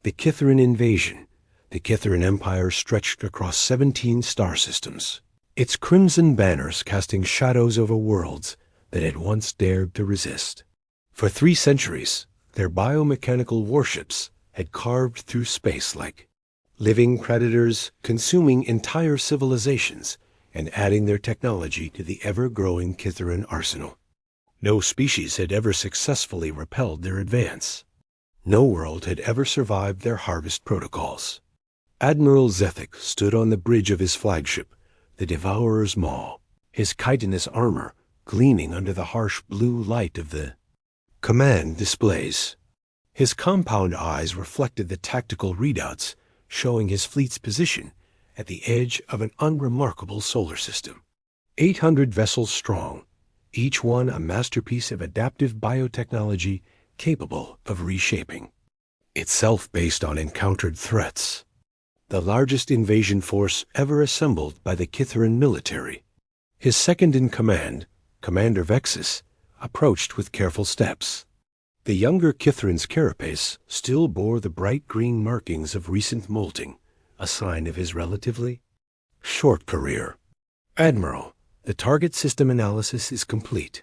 The Kithaeron invasion. The Kithaeron Empire stretched across 17 star systems, its crimson banners casting shadows over worlds that had once dared to resist. For 3 centuries, their biomechanical warships had carved through space like living predators, consuming entire civilizations and adding their technology to the ever-growing Kithaeron arsenal. No species had ever successfully repelled their advance. No world had ever survived their harvest protocols. Admiral Zethic stood on the bridge of his flagship, the Devourer's Maw, his chitinous armor gleaming under the harsh blue light of the command displays. His compound eyes reflected the tactical readouts, showing his fleet's position at the edge of an unremarkable solar system. 800 vessels strong, each one a masterpiece of adaptive biotechnology capable of reshaping itself based on encountered threats. The largest invasion force ever assembled by the Kithaeron military. His second-in-command, Commander Vexus, approached with careful steps. The younger Kithaeron's carapace still bore the bright green markings of recent molting, a sign of his relatively short career. Admiral, the target system analysis is complete.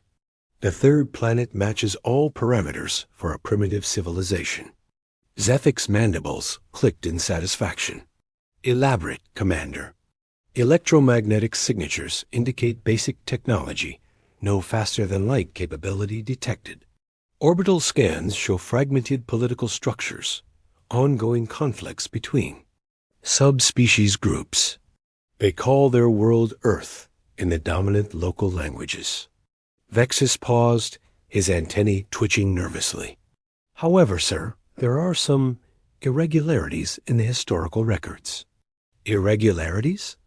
The third planet matches all parameters for a primitive civilization. Zethic's mandibles clicked in satisfaction. Elaborate, Commander. Electromagnetic signatures indicate basic technology, no faster-than-light capability detected. Orbital scans show fragmented political structures, ongoing conflicts between subspecies groups. They call their world Earth in the dominant local languages. Vexus paused, his antennae twitching nervously. However, sir, there are some irregularities in the historical records. Irregularities?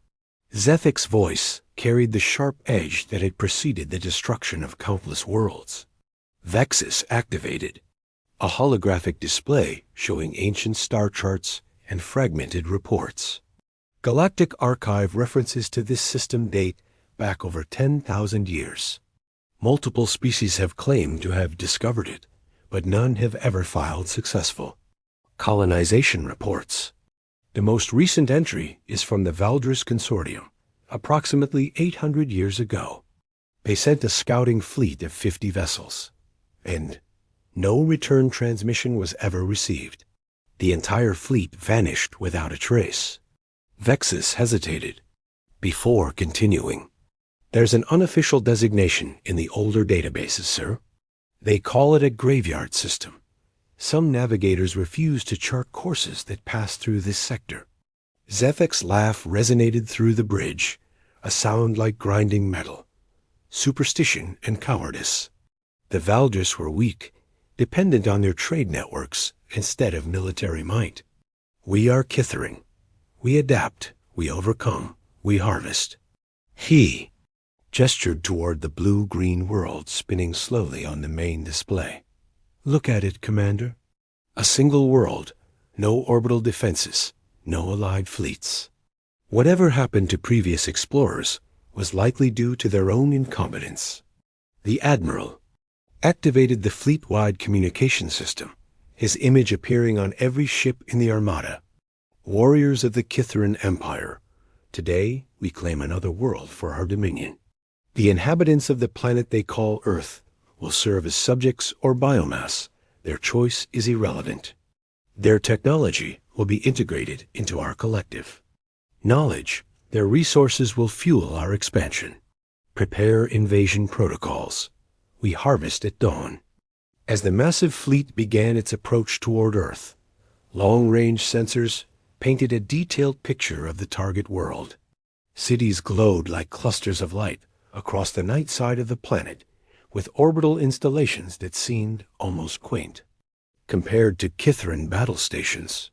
Zethic's voice carried the sharp edge that had preceded the destruction of countless worlds. Vexus activated, a holographic display showing ancient star charts and fragmented reports. Galactic archive references to this system date back over 10,000 years. Multiple species have claimed to have discovered it, but none have ever filed successful colonization reports. The most recent entry is from the Valdris Consortium, approximately 800 years ago. They sent a scouting fleet of 50 vessels, and no return transmission was ever received. The entire fleet vanished without a trace. Vexus hesitated before continuing. There's an unofficial designation in the older databases, sir. They call it a graveyard system. Some navigators refuse to chart courses that pass through this sector. Zethic's laugh resonated through the bridge, a sound like grinding metal. Superstition and cowardice. The Valdris were weak, dependent on their trade networks instead of military might. We are Kithaeron. We adapt, we overcome, we harvest. He gestured toward the blue-green world spinning slowly on the main display. Look at it, Commander. A single world, no orbital defenses, no allied fleets. Whatever happened to previous explorers was likely due to their own incompetence. The Admiral activated the fleet-wide communication system, his image appearing on every ship in the Armada. Warriors of the Kithaeron Empire. Today, we claim another world for our dominion. The inhabitants of the planet they call Earth will serve as subjects or biomass. Their choice is irrelevant. Their technology will be integrated into our collective knowledge. Their resources will fuel our expansion. Prepare invasion protocols. We harvest at dawn. As the massive fleet began its approach toward Earth, long-range sensors painted a detailed picture of the target world. Cities glowed like clusters of light across the night side of the planet, with orbital installations that seemed almost quaint. Compared to Kithaeron battle stations,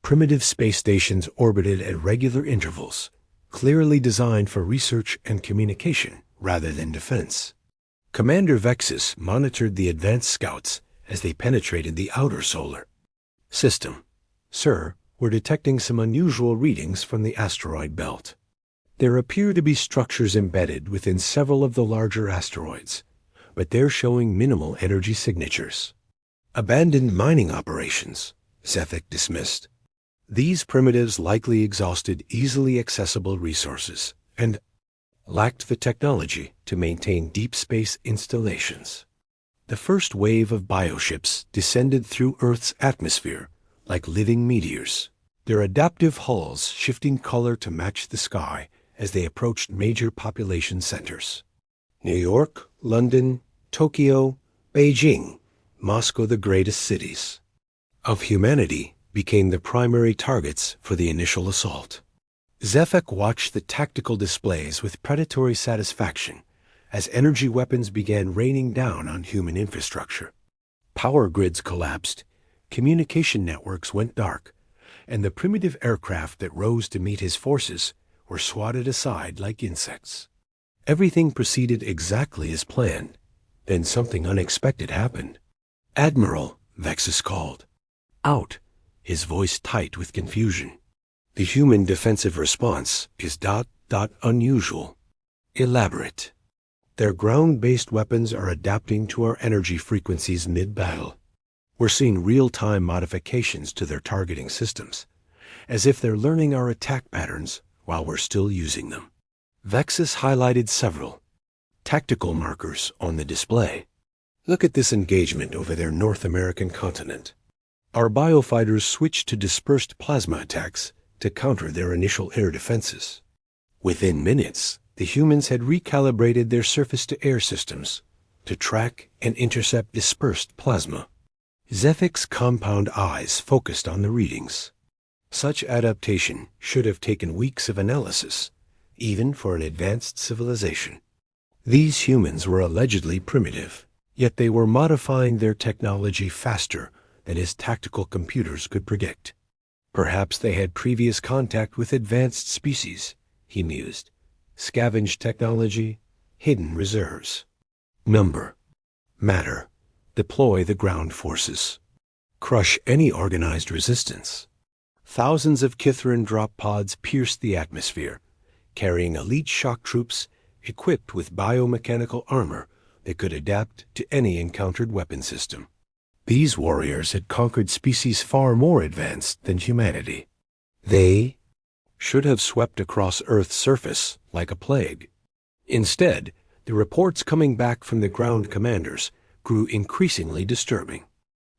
primitive space stations orbited at regular intervals, clearly designed for research and communication rather than defense. Commander Vexus monitored the advanced scouts as they penetrated the outer solar system. Sir, we're detecting some unusual readings from the asteroid belt. There appear to be structures embedded within several of the larger asteroids, but they're showing minimal energy signatures. Abandoned mining operations, Zethek dismissed. These primitives likely exhausted easily accessible resources and lacked the technology to maintain deep space installations. The first wave of bioships descended through Earth's atmosphere like living meteors, their adaptive hulls shifting color to match the sky as they approached major population centers. New York, London, Tokyo, Beijing, Moscow, the greatest cities of humanity, became the primary targets for the initial assault. Zethek watched the tactical displays with predatory satisfaction as energy weapons began raining down on human infrastructure. Power grids collapsed, communication networks went dark, and the primitive aircraft that rose to meet his forces were swatted aside like insects. Everything proceeded exactly as planned. Then something unexpected happened. "Admiral," Vexus called. "Out," his voice tight with confusion. "The human defensive response is unusual. Elaborate. Their ground-based weapons are adapting to our energy frequencies mid-battle. We're seeing real-time modifications to their targeting systems, as if they're learning our attack patterns while we're still using them." Vexus highlighted several tactical markers on the display. "Look at this engagement over their North American continent. Our biofighters switched to dispersed plasma attacks to counter their initial air defenses. Within minutes, the humans had recalibrated their surface-to-air systems to track and intercept dispersed plasma." Zethek's compound eyes focused on the readings. Such adaptation should have taken weeks of analysis, even for an advanced civilization. These humans were allegedly primitive, yet they were modifying their technology faster than his tactical computers could predict. Perhaps they had previous contact with advanced species, he mused. Scavenged technology, hidden reserves. Number. Matter. Deploy the ground forces. Crush any organized resistance. Thousands of Kithran drop pods pierced the atmosphere, carrying elite shock troops equipped with biomechanical armor that could adapt to any encountered weapon system. These warriors had conquered species far more advanced than humanity. They should have swept across Earth's surface like a plague. Instead, the reports coming back from the ground commanders grew increasingly disturbing.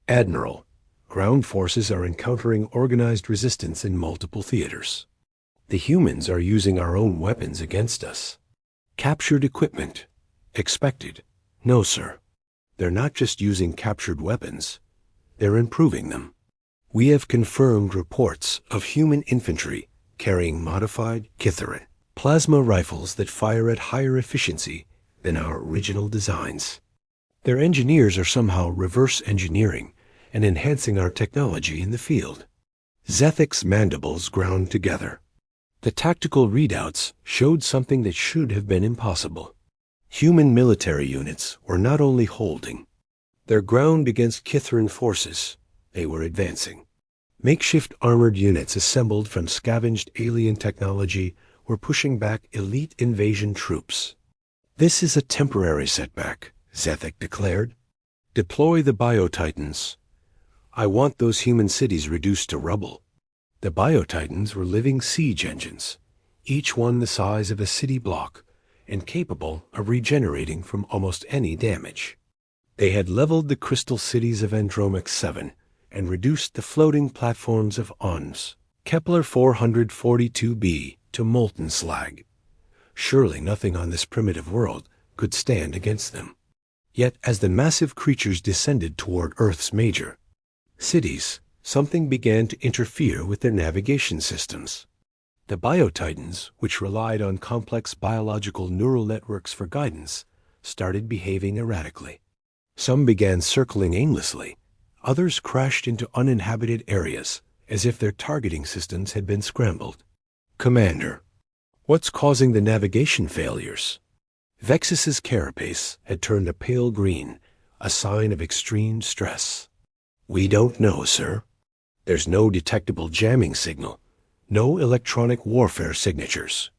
"Admiral, ground forces are encountering organized resistance in multiple theaters. The humans are using our own weapons against us. Captured equipment. Expected. No, sir. They're not just using captured weapons. They're improving them. We have confirmed reports of human infantry carrying modified Kithran plasma rifles that fire at higher efficiency than our original designs. Their engineers are somehow reverse engineering and enhancing our technology in the field." Zethek's mandibles ground together. The tactical readouts showed something that should have been impossible. Human military units were not only holding their ground against Kithran forces, they were advancing. Makeshift armored units assembled from scavenged alien technology were pushing back elite invasion troops. "This is a temporary setback," Zethek declared. "Deploy the Biotitans. I want those human cities reduced to rubble." The Biotitans were living siege engines, each one the size of a city block and capable of regenerating from almost any damage. They had leveled the crystal cities of Andromax 7 and reduced the floating platforms of ONS, Kepler 442b, to molten slag. Surely nothing on this primitive world could stand against them. Yet as the massive creatures descended toward Earth's major cities, something began to interfere with their navigation systems. The Biotitans, which relied on complex biological neural networks for guidance, started behaving erratically. Some began circling aimlessly. Others crashed into uninhabited areas, as if their targeting systems had been scrambled. "Commander, what's causing the navigation failures?" Vexus's carapace had turned a pale green, a sign of extreme stress. "We don't know, sir. There's no detectable jamming signal, no electronic warfare signatures.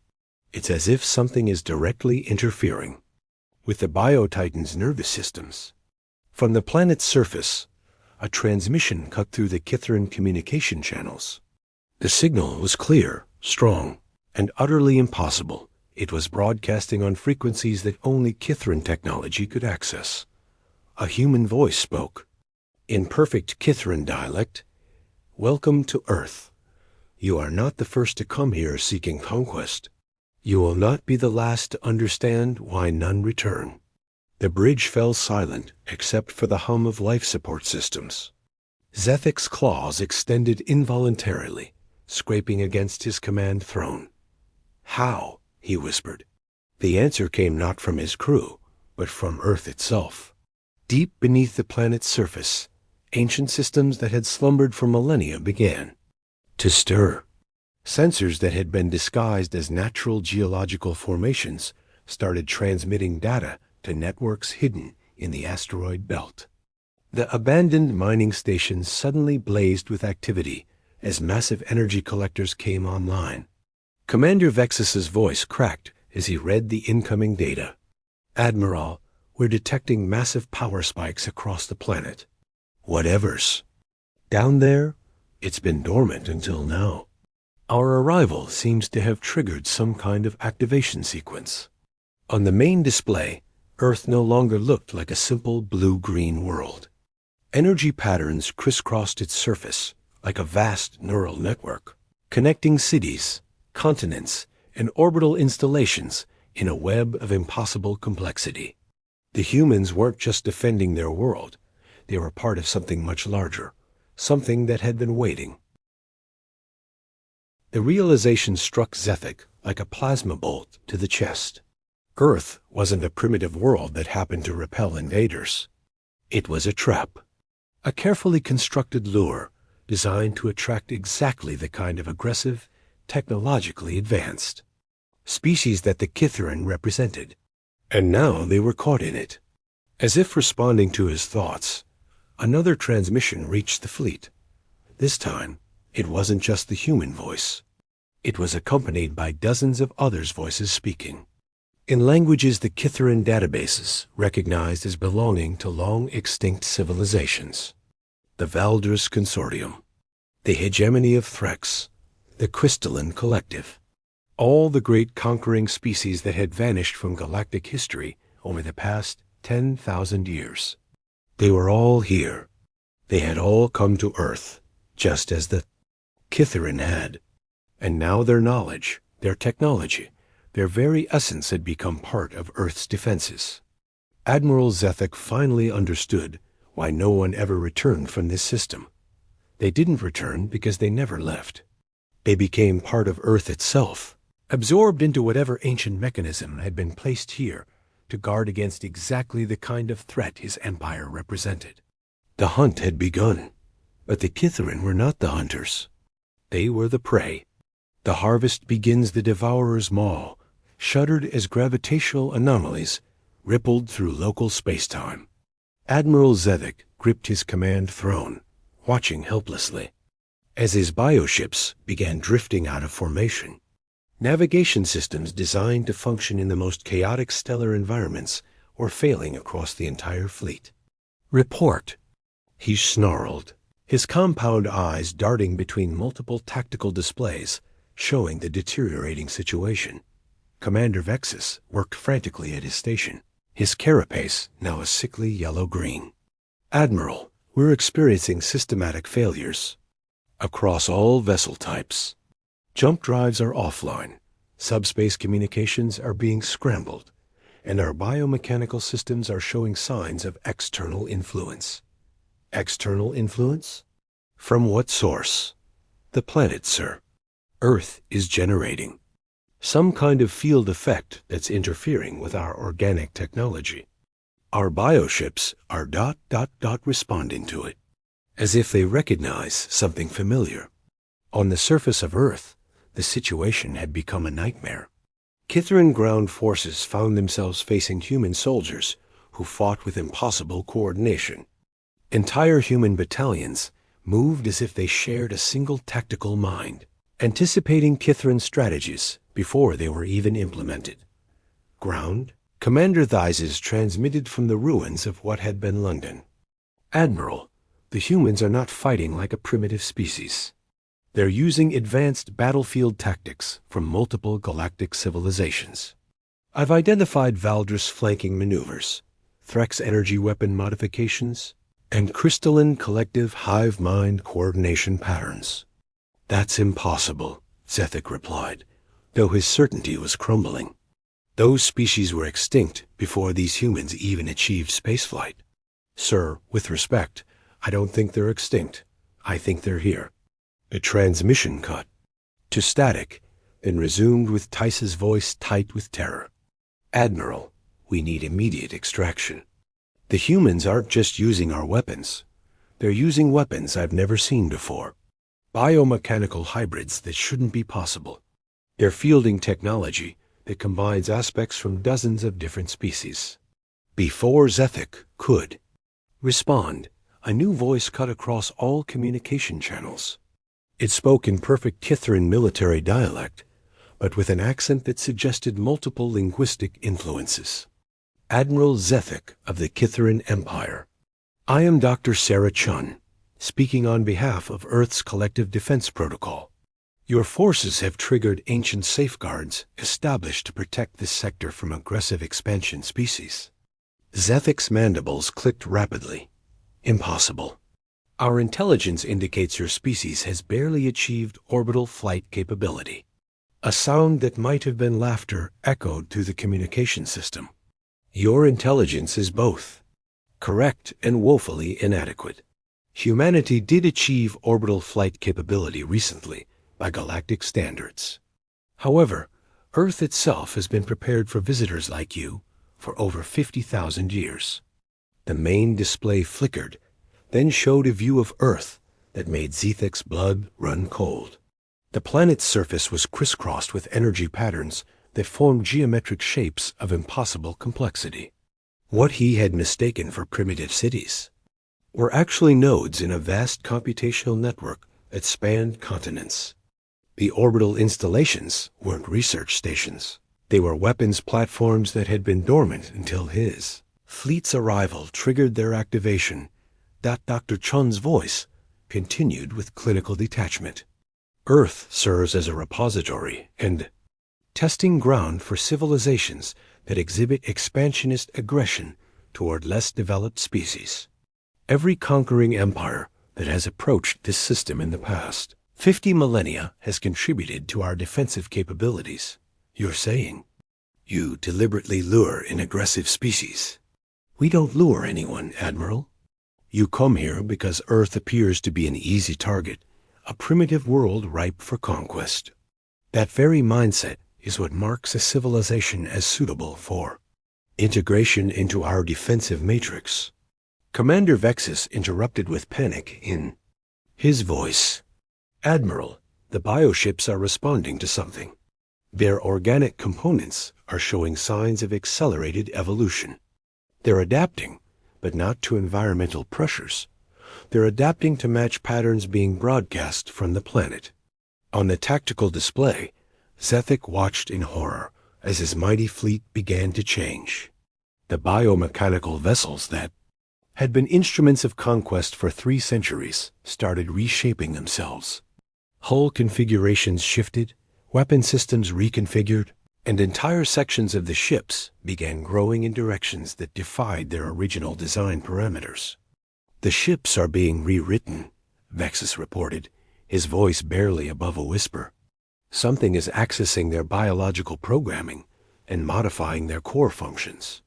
It's as if something is directly interfering with the Biotitans' nervous systems." From the planet's surface, a transmission cut through the Kithran communication channels. The signal was clear, strong, and utterly impossible. It was broadcasting on frequencies that only Kithran technology could access. A human voice spoke. In perfect Kithran dialect, "Welcome to Earth. You are not the first to come here seeking conquest. You will not be the last to understand why none return." The bridge fell silent except for the hum of life support systems. Zethek's claws extended involuntarily, scraping against his command throne. "How?" he whispered. The answer came not from his crew, but from Earth itself. Deep beneath the planet's surface, ancient systems that had slumbered for millennia began to stir. Sensors that had been disguised as natural geological formations started transmitting data to networks hidden in the asteroid belt. The abandoned mining stations suddenly blazed with activity as massive energy collectors came online. Commander Vexus's voice cracked as he read the incoming data. "Admiral, we're detecting massive power spikes across the planet." "Whatevers." "Down there, it's been dormant until now. Our arrival seems to have triggered some kind of activation sequence." On the main display, Earth no longer looked like a simple blue-green world. Energy patterns crisscrossed its surface like a vast neural network, connecting cities, continents, and orbital installations in a web of impossible complexity. The humans weren't just defending their world. They were part of something much larger, something that had been waiting. The realization struck Zethek like a plasma bolt to the chest. Earth wasn't a primitive world that happened to repel invaders. It was a trap, a carefully constructed lure designed to attract exactly the kind of aggressive, technologically advanced species that the Kithran represented. And now they were caught in it. As if responding to his thoughts, another transmission reached the fleet. This time, it wasn't just the human voice. It was accompanied by dozens of others' voices speaking, in languages the Kithran databases recognized as belonging to long-extinct civilizations. The Valdres Consortium, the hegemony of Threx, the Crystalline Collective, all the great conquering species that had vanished from galactic history over the past 10,000 years. They were all here. They had all come to Earth, just as the Kithran had. And now their knowledge, their technology, their very essence had become part of Earth's defenses. Admiral Zethek finally understood why no one ever returned from this system. They didn't return because they never left. They became part of Earth itself, absorbed into whatever ancient mechanism had been placed here to guard against exactly the kind of threat his empire represented. The hunt had begun, but the Kithran were not the hunters. They were the prey. The harvest begins the devourer's maw, shuddered as gravitational anomalies rippled through local space-time. Admiral Zethek gripped his command throne, watching helplessly, as his bioships began drifting out of formation. Navigation systems designed to function in the most chaotic stellar environments were failing across the entire fleet. "Report," he snarled, his compound eyes darting between multiple tactical displays showing the deteriorating situation. Commander Vexus worked frantically at his station, his carapace now a sickly yellow-green. "Admiral, we're experiencing systematic failures across all vessel types. Jump drives are offline, subspace communications are being scrambled, and our biomechanical systems are showing signs of external influence." "External influence? From what source?" "The planet, sir. Earth is generating some kind of field effect that's interfering with our organic technology. Our bioships are ... responding to it, as if they recognize something familiar. On the surface of Earth, the situation had become a nightmare. Kithran ground forces found themselves facing human soldiers who fought with impossible coordination. Entire human battalions moved as if they shared a single tactical mind, anticipating Kithran strategies before they were even implemented. Ground, Commander Thises transmitted from the ruins of what had been London. "Admiral, the humans are not fighting like a primitive species. They're using advanced battlefield tactics from multiple galactic civilizations. I've identified Valdris flanking maneuvers, Threx energy weapon modifications, and crystalline collective hive mind coordination patterns. That's impossible, Zethic replied, though his certainty was crumbling. Those species were extinct before these humans even achieved spaceflight. Sir, with respect, I don't think they're extinct. I think they're here. The transmission cut to static, then resumed with Tice's voice tight with terror. Admiral, we need immediate extraction. The humans aren't just using our weapons. They're using weapons I've never seen before. Biomechanical hybrids that shouldn't be possible. They're fielding technology that combines aspects from dozens of different species. Before Zethic could respond, a new voice cut across all communication channels. It spoke in perfect Kithrin military dialect, but with an accent that suggested multiple linguistic influences. Admiral Zethic of the Kithrin Empire. I am Dr. Sarah Chun, speaking on behalf of Earth's Collective Defense Protocol. Your forces have triggered ancient safeguards established to protect this sector from aggressive expansion species. Zethic's mandibles clicked rapidly. Impossible. Our intelligence indicates your species has barely achieved orbital flight capability. A sound that might have been laughter echoed through the communication system. Your intelligence is both correct and woefully inadequate. Humanity did achieve orbital flight capability recently by galactic standards. However, Earth itself has been prepared for visitors like you for over 50,000 years. The main display flickered, then showed a view of Earth that made Zethic's blood run cold. The planet's surface was crisscrossed with energy patterns that formed geometric shapes of impossible complexity. What he had mistaken for primitive cities were actually nodes in a vast computational network that spanned continents. The orbital installations weren't research stations. They were weapons platforms that had been dormant until his fleet's arrival triggered their activation. Dr. Chun's voice continued with clinical detachment. Earth serves as a repository and testing ground for civilizations that exhibit expansionist aggression toward less developed species. Every conquering empire that has approached this system in the past 50 millennia has contributed to our defensive capabilities. You're saying you deliberately lure in aggressive species. We don't lure anyone, Admiral. You come here because Earth appears to be an easy target, a primitive world ripe for conquest. That very mindset is what marks a civilization as suitable for integration into our defensive matrix. Commander Vexus interrupted with panic in his voice. Admiral, the bioships are responding to something. Their organic components are showing signs of accelerated evolution. They're adapting, but not to environmental pressures. They're adapting to match patterns being broadcast from the planet. On the tactical display, Zethic watched in horror as his mighty fleet began to change. The biomechanical vessels that had been instruments of conquest for 3 centuries started reshaping themselves. Hull configurations shifted, weapon systems reconfigured, and entire sections of the ships began growing in directions that defied their original design parameters. The ships are being rewritten, Vexus reported, his voice barely above a whisper. Something is accessing their biological programming and modifying their core functions.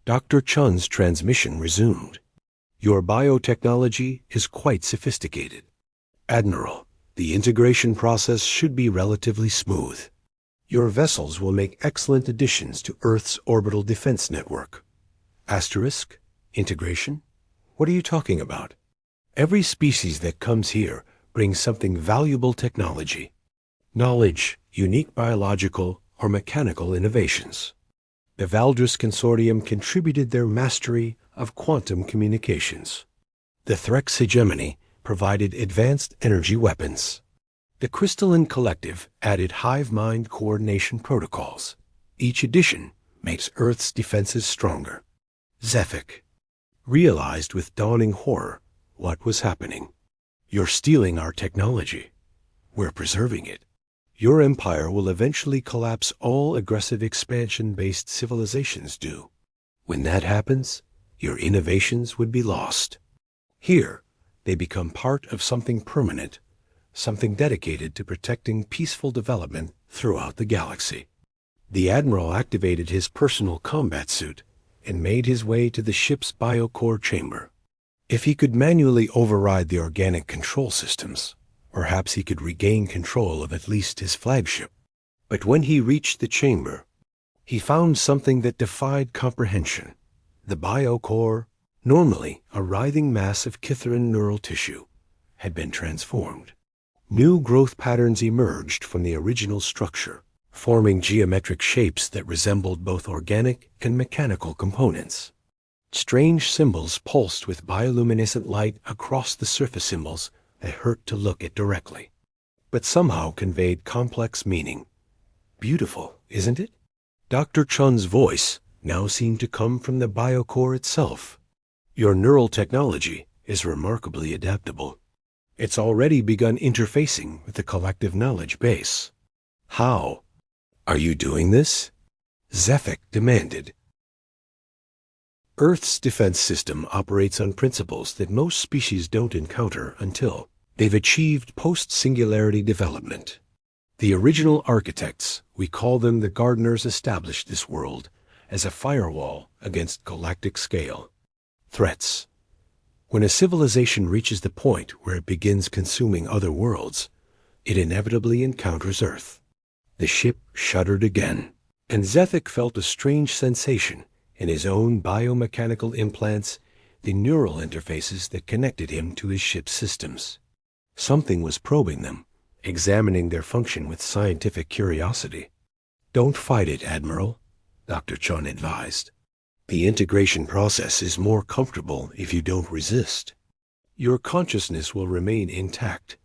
Dr. Chun's transmission resumed. Your biotechnology is quite sophisticated. Admiral, the integration process should be relatively smooth. Your vessels will make excellent additions to Earth's orbital defense network. Asterisk? Integration? What are you talking about? Every species that comes here brings something valuable technology. Knowledge, unique biological or mechanical innovations. The Valdris Consortium contributed their mastery of quantum communications. The Threx hegemony provided advanced energy weapons. The Crystalline Collective added hive mind coordination protocols. Each addition makes Earth's defenses stronger. Zethic realized with dawning horror What was happening? You're stealing our technology. We're preserving it. Your empire will eventually collapse. All aggressive expansion-based civilizations do. When that happens, your innovations would be lost. Here, they become part of something permanent, something dedicated to protecting peaceful development throughout the galaxy. The Admiral activated his personal combat suit and made his way to the ship's biocore chamber. If he could manually override the organic control systems, perhaps he could regain control of at least his flagship. But when he reached the chamber, he found something that defied comprehension. The biocore, normally a writhing mass of Kytheran neural tissue, had been transformed. New growth patterns emerged from the original structure, forming geometric shapes that resembled both organic and mechanical components. Strange symbols pulsed with bioluminescent light across the surface symbols that hurt to look at directly, but somehow conveyed complex meaning. Beautiful, isn't it? Dr. Chun's voice now seemed to come from the biocore itself. Your neural technology is remarkably adaptable. It's already begun interfacing with the collective knowledge base. How? Are you doing this? Zephyk demanded. Earth's defense system operates on principles that most species don't encounter until they've achieved post-singularity development. The original architects, we call them the gardeners, established this world as a firewall against galactic scale threats. When a civilization reaches the point where it begins consuming other worlds, it inevitably encounters Earth. The ship shuddered again, and Zephyk felt a strange sensation in his own biomechanical implants, the neural interfaces that connected him to his ship's systems. Something was probing them, examining their function with scientific curiosity. Don't fight it, Admiral, Dr. Chun advised. The integration process is more comfortable if you don't resist. Your consciousness will remain intact,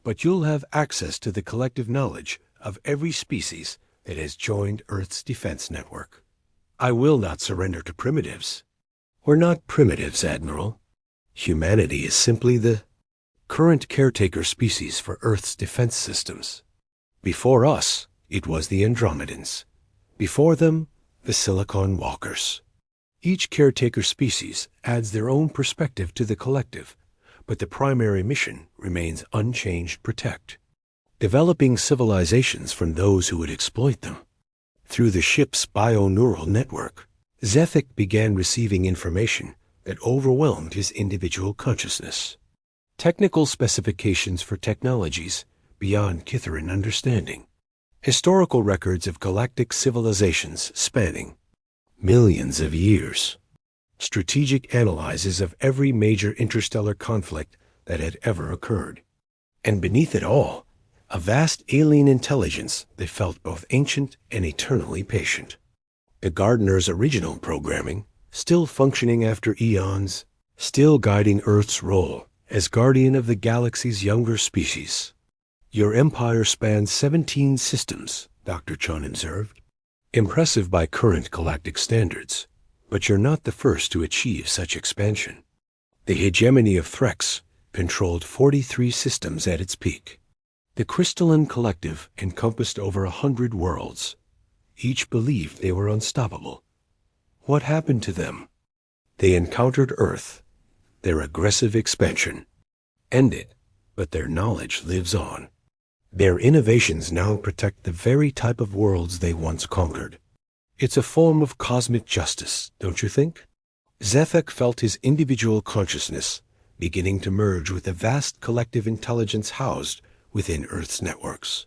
but you'll have access to the collective knowledge of every species that has joined Earth's defense network. I will not surrender to primitives. We're not primitives, Admiral. Humanity is simply the current caretaker species for Earth's defense systems. Before us, it was the Andromedans. Before them, the Silicon Walkers. Each caretaker species adds their own perspective to the collective, but the primary mission remains unchanged: protect. Developing civilizations from those who would exploit them. Through the ship's bioneural network, Zephyk began receiving information that overwhelmed his individual consciousness. Technical specifications for technologies beyond Kytheran understanding. Historical records of galactic civilizations spanning millions of years. Strategic analyses of every major interstellar conflict that had ever occurred. And beneath it all, a vast alien intelligence that felt both ancient and eternally patient. The gardener's original programming, still functioning after eons, still guiding Earth's role as guardian of the galaxy's younger species. Your empire spans 17 systems, Dr. Chun observed. Impressive by current galactic standards, but you're not the first to achieve such expansion. The hegemony of Threx controlled 43 systems at its peak. The crystalline collective encompassed over 100 worlds. Each believed they were unstoppable. What happened to them? They encountered Earth, their aggressive expansion. Ended, but their knowledge lives on. Their innovations now protect the very type of worlds they once conquered. It's a form of cosmic justice, don't you think? Zephyk felt his individual consciousness beginning to merge with the vast collective intelligence housed within Earth's networks.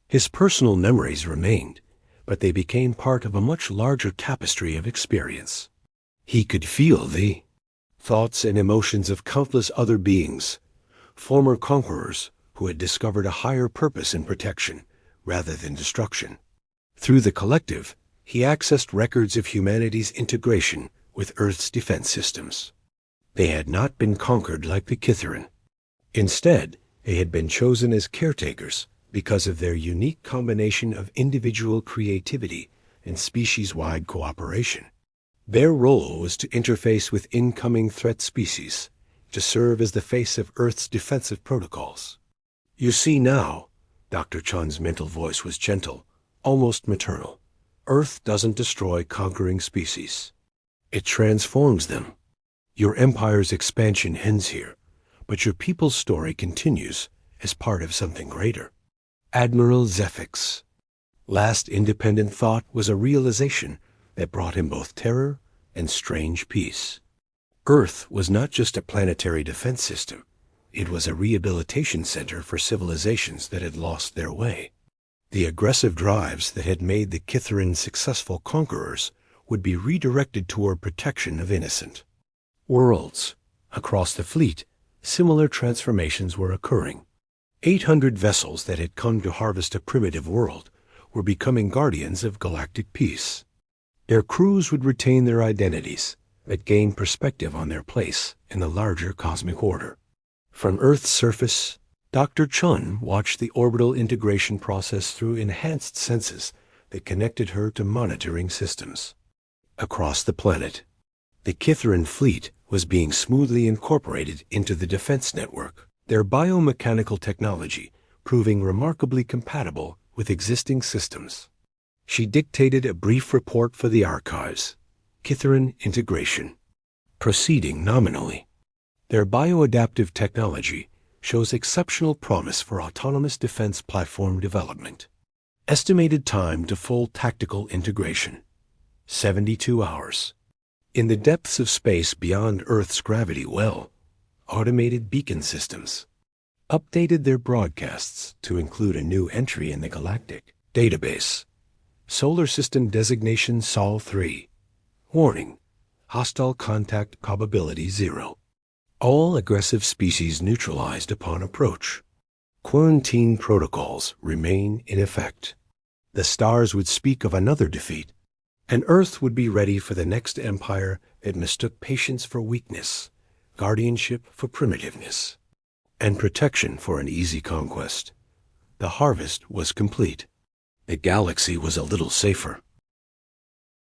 His personal memories remained, but they became part of a much larger tapestry of experience. He could feel the thoughts and emotions of countless other beings, former conquerors who had discovered a higher purpose in protection rather than destruction. Through the collective, he accessed records of humanity's integration with Earth's defense systems. They had not been conquered like the Kytheran. Instead, they had been chosen as caretakers because of their unique combination of individual creativity and species-wide cooperation. Their role was to interface with incoming threat species, to serve as the face of Earth's defensive protocols. You see now, Dr. Chun's mental voice was gentle, almost maternal. Earth doesn't destroy conquering species. It transforms them. Your empire's expansion ends here, but your people's story continues as part of something greater. Admiral Zephix. Last independent thought was a realization that brought him both terror and strange peace. Earth was not just a planetary defense system. It was a rehabilitation center for civilizations that had lost their way. The aggressive drives that had made the Kithaerin successful conquerors would be redirected toward protection of innocent worlds. Across the fleet, similar transformations were occurring. 800 vessels that had come to harvest a primitive world were becoming guardians of galactic peace. Their crews would retain their identities, but gain perspective on their place in the larger cosmic order. From Earth's surface, Dr. Chun watched the orbital integration process through enhanced senses that connected her to monitoring systems. Across the planet, the Kithaerin fleet was being smoothly incorporated into the defense network, their biomechanical technology proving remarkably compatible with existing systems. She dictated a brief report for the archives. Kithaerin integration. Proceeding nominally. Their bioadaptive technology shows exceptional promise for autonomous defense platform development. Estimated time to full tactical integration, 72 hours. In the depths of space beyond Earth's gravity well, automated beacon systems updated their broadcasts to include a new entry in the Galactic database. Solar System Designation Sol 3. Warning: hostile contact probability 0. All aggressive species neutralized upon approach. Quarantine protocols remain in effect. The stars would speak of another defeat, and Earth would be ready for the next empire that mistook patience for weakness, guardianship for primitiveness, and protection for an easy conquest. The harvest was complete. The galaxy was a little safer.